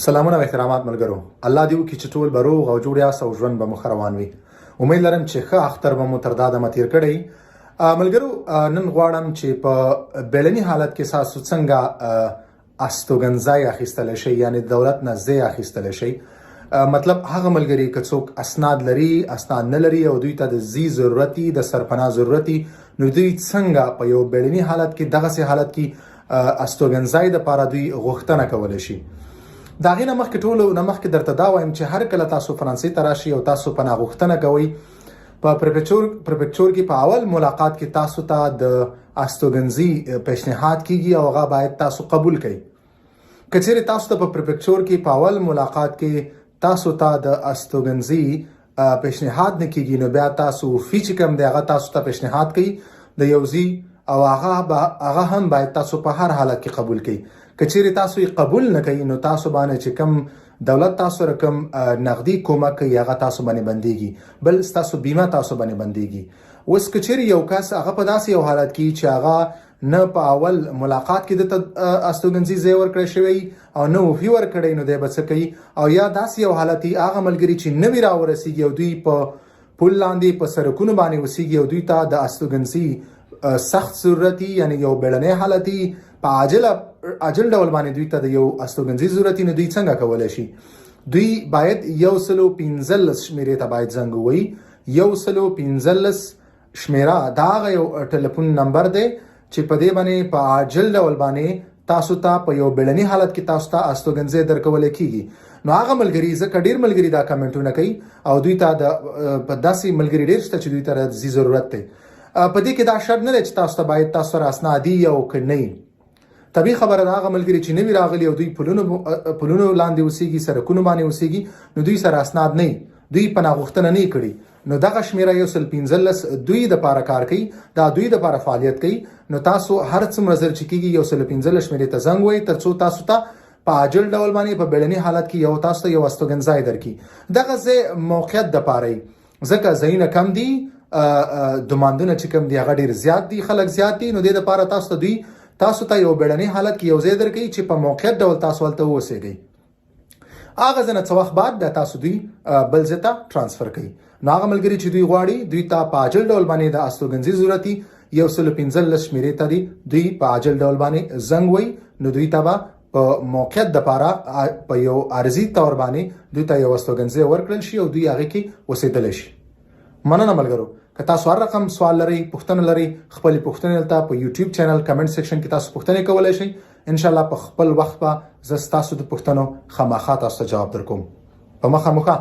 سلامونه او احترامات ملګرو. الله دې وکړي چې ټول به روغ او جوړ یاست او ژوند به مو ښه روان وي. امید لرم چې ښه اختر به مو تر دا دمه تېر کړی. ملګرو، نن غواړم چې په بیړني حالت کې تاسو څنګه استوګنځای اخیستلی شئ، یعنې دولت نه ځای اخیستلی شئ. مطلب هغه ملګري که څوک اسناد لري، اسناد نه لري او دوی ته د ځي ضرورت د سرپناه ضرورت، نو دوی څنګه په یو بیړني حالت کې دغسې حالت کې استوګنځای دپاره دوی غوښتنه کولی شي. دا غي نه مخکې ټولو نه مخکې درته دا وایم چې هر کله تاسو فرانسې ته راشئ او تاسو پناه غوښتنه کوئ، په پریفکچور کې په اول ملاقات کې تاسو ته د استوګنځي پیشنهاد کیږي او هغه باید تاسو قبول کړئ. که چیرې تاسو ته په پریفکچور کې په اول ملاقات کې تاسو ته د استوګنځي پیشنهاد نه کیږي، نو بیا تاسو فیچ کم دی هغه تاسو ته پیشنهاد کوي د یوزي او هغه هم باید تاسو په هر حالت کې قبول کړئ. که چیرې تاسو یې قبول نه کوي، نو تاسو باندې چې کم دولت تاسو رقم نقدي کومک کوي هغه تاسو باندې بنديږي، بل تاسو بیمه تاسو باندې بنديږي. اوس که چیرې یو کس هغه په داسې یو حالت کې چې هغه نه په اول ملاقات کې د استوګنځي ځای ورکړی شوی او نه وفي ورکړی، نو دی به څه کوي؟ او یا داسې یو حالت هغه ملګري چې نوي راورسیږي او دوی په پل لاندې په سړکونو باندې اوسیږي او دوی ته د استوګنځي سخت ضرورت، یعنی یو بیړنی حالت په عاجل ډول باندې دوی ته د یو استوګنځي ضرورت، نه دوی څنګه کولی شي؟ دوی باید 115 شمیرې ته باید زنګ ووهي. 115 شمیره دا هغه یو ټلیفون نمبر دی چې په دې باندې په عاجل ډول باندې تاسو ته په یو بیړني حالت کې تاسو ته استوګنځي درکولی کیږي. نو هغه ملګري، ځکه ډیر ملګري دا کمنټونه کوي او دوی ته د داسې ملګري ډیر شته چې دوی ته د ضرورت دی. په دې کې دا شرط نه دی چې تاسو ته باید تاسو سره اسنادي او که نه. طبیعي خبره ده هغه ملګري چې نوي راغلي او دوی پلونو لاندې اوسیږي، سړکونو باندې اوسیږي، نو دوی سره اسناد نه، دوی پناه غوښتنه نه کړي، نو دغه شمیره 115 دوی د پاره کار کوي، دا دوی د پاره فعالیت کوي. نو تاسو هر څومره زر چې کیږي 115 شمیرې ته زنګ ووهئ ترڅو تاسو ته په عاجل ډول باندې په بیړني حالت کې یو تاسو ته یو استوګنځای درکړي. دغه ځای موقعیت د پاره ځکه ځایونه کم دي، دوماندونه چې کم دي هغه ډیر زیات دي، خلک زیات دي، نو د لپاره تاسو ته یو بیړنی حالت کې یو ځای درکړي چې په موقعیت ډول تاسو ولته اوسئ. هغه ځنه څه وخت بعد د تاسو دوی بل ځای ته ترانسفر کوي. نو هغه ملګري چې دوی غواړي دوی ته په عاجل ډول باندې د استوګنځي ضرورت 115 شمیرې ته دوی په عاجل ډول باندې زنګ ووهي، نو دوی ته په موقعیت دپاره په یو عارضي طور باندې دوی ته یو استوګنځي ورکړل شي او دوی هغه کې اوسېدلی شي. مننه ملګرو. که تاسو هر رقم سوال لرئ، پوښتنه لرئ، خپل پوښتنې ته په یوټیوب چینل کمنټ سیکشن کې تاسو پوښتنې کولای شئ. ان شاء الله په خپل وخت به زه تاسو د پوښتنو خامخا تاسو ته جواب درکوم. په مخه